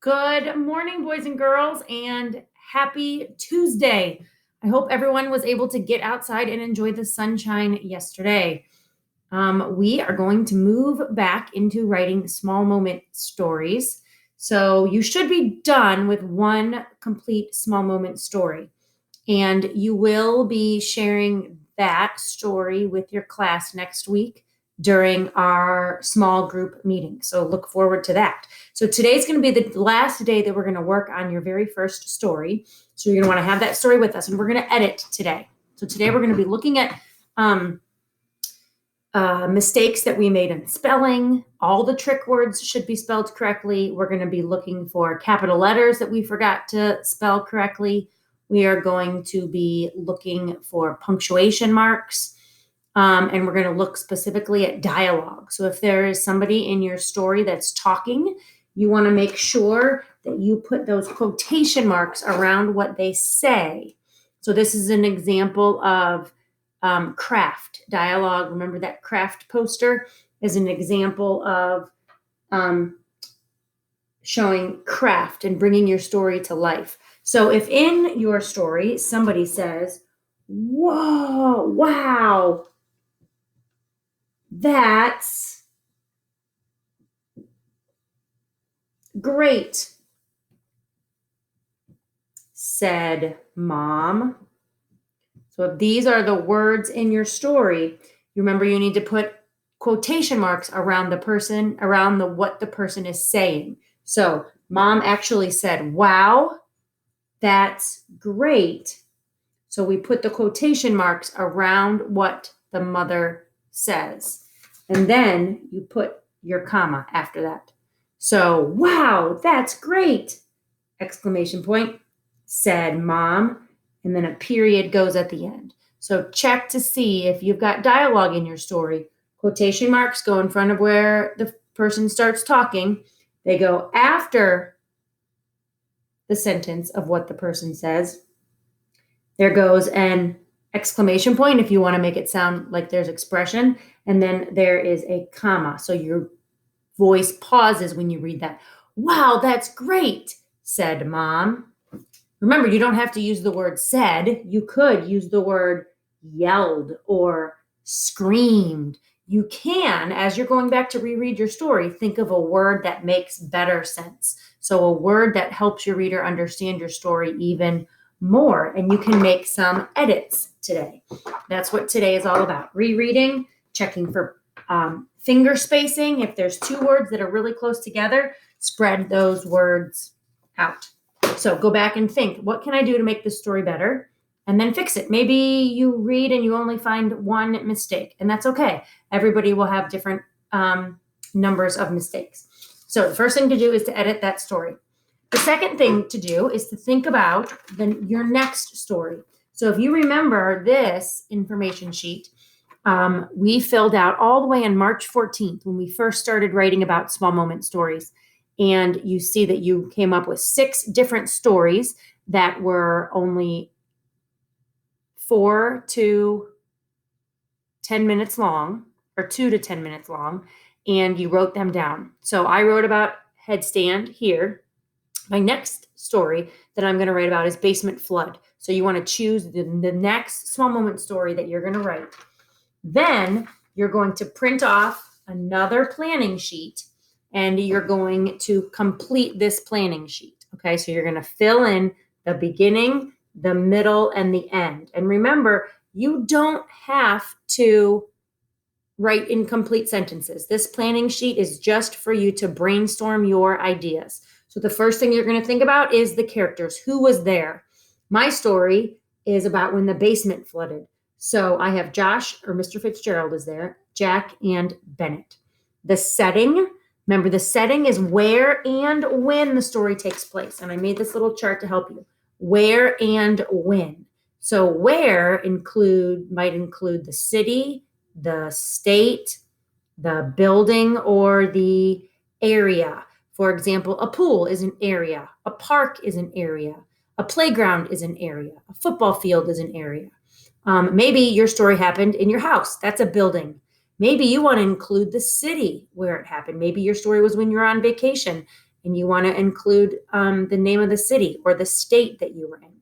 Good morning, boys and girls, and happy Tuesday. I hope everyone was able to get outside and enjoy the sunshine yesterday. We are going to move back into writing small moment stories. So you should be done with one complete small moment story. And you will be sharing that story with your class next week during our small group meeting. So look forward to that. So today's going to be the last day that we're going to work on your very first story. So you're going to want to have that story with us, and we're going to edit today. So today we're going to be looking at mistakes that we made in spelling. All the trick words should be spelled correctly. We're going to be looking for capital letters that we forgot to spell correctly. We are going to be looking for punctuation marks. And we're going to look specifically at dialogue. So if there is somebody in your story that's talking, you want to make sure that you put those quotation marks around what they say. So this is an example of craft dialogue. Remember that craft poster is an example of showing craft and bringing your story to life. So if in your story somebody says, "Whoa, wow, that's great," said Mom. So if these are the words in your story, you remember you need to put quotation marks around the person, around what the person is saying. So Mom actually said, "Wow, that's great." So we put the quotation marks around what the mother says. And then you put your comma after that. So, "Wow, that's great!" Exclamation point, said Mom. And then a period goes at the end. So check to see if you've got dialogue in your story. Quotation marks go in front of where the person starts talking. They go after the sentence of what the person says. There goes an exclamation point if you want to make it sound like there's expression. And then there is a comma. So your voice pauses when you read that. "Wow, that's great," said Mom. Remember, you don't have to use the word said. You could use the word yelled or screamed. You can, as you're going back to reread your story, think of a word that makes better sense. So a word that helps your reader understand your story even more. And you can make some edits today. That's what today is all about. Rereading, checking for finger spacing. If there's two words that are really close together, spread those words out. So go back and think, what can I do to make this story better? And then fix it. Maybe you read and you only find one mistake, and that's okay. Everybody will have different numbers of mistakes. So the first thing to do is to edit that story. The second thing to do is to think about your next story. So if you remember this information sheet, we filled out all the way on March 14th when we first started writing about small moment stories. And you see that you came up with 6 different stories that were only 4 to 10 minutes long, or 2 to 10 minutes long, and you wrote them down. So I wrote about headstand here. My next story that I'm going to write about is basement flood. So you want to choose the next small moment story that you're going to write. Then you're going to print off another planning sheet, and you're going to complete this planning sheet. Okay, so you're going to fill in the beginning, the middle, and the end. And remember, you don't have to write incomplete sentences. This planning sheet is just for you to brainstorm your ideas. So the first thing you're going to think about is the characters. Who was there? My story is about when the basement flooded. So I have Josh, or Mr. Fitzgerald is there, Jack, and Bennett. The setting, remember the setting is where and when the story takes place. And I made this little chart to help you. Where and when. So where might include the city, the state, the building, or the area. For example, a pool is an area, a park is an area, a playground is an area, a football field is an area. Maybe your story happened in your house. That's a building. Maybe you want to include the city where it happened. Maybe your story was when you were on vacation and you want to include the name of the city or the state that you were in.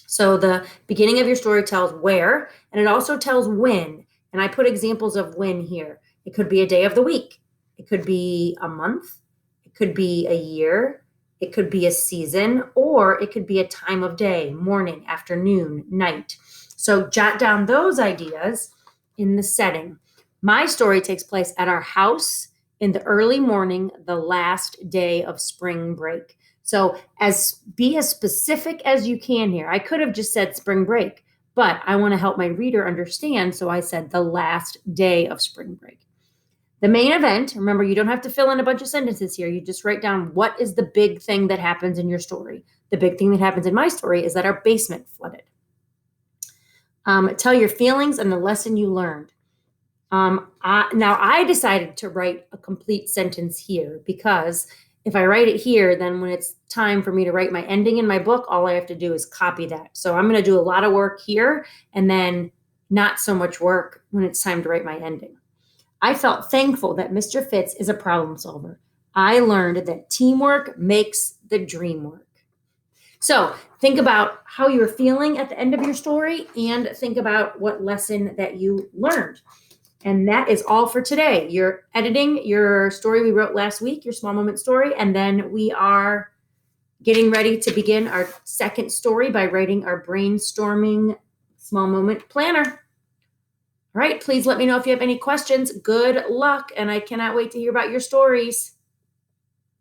So the beginning of your story tells where, and it also tells when. And I put examples of when here. It could be a day of the week. It could be a month. It could be a year. It could be a season, or it could be a time of day, morning, afternoon, night. So jot down those ideas in the setting. My story takes place at our house in the early morning, the last day of spring break. So be as specific as you can here. I could have just said spring break, but I want to help my reader understand. So I said the last day of spring break. The main event, remember, you don't have to fill in a bunch of sentences here. You just write down what is the big thing that happens in your story. The big thing that happens in my story is that our basement flooded. Tell your feelings and the lesson you learned. Now I decided to write a complete sentence here because if I write it here, then when it's time for me to write my ending in my book, all I have to do is copy that. So I'm going to do a lot of work here and then not so much work when it's time to write my ending. I felt thankful that Mr. Fitz is a problem solver. I learned that teamwork makes the dream work. So think about how you're feeling at the end of your story and think about what lesson that you learned. And that is all for today. You're editing your story we wrote last week, your small moment story, and then we are getting ready to begin our second story by writing our brainstorming small moment planner. All right, please let me know if you have any questions. Good luck, and I cannot wait to hear about your stories.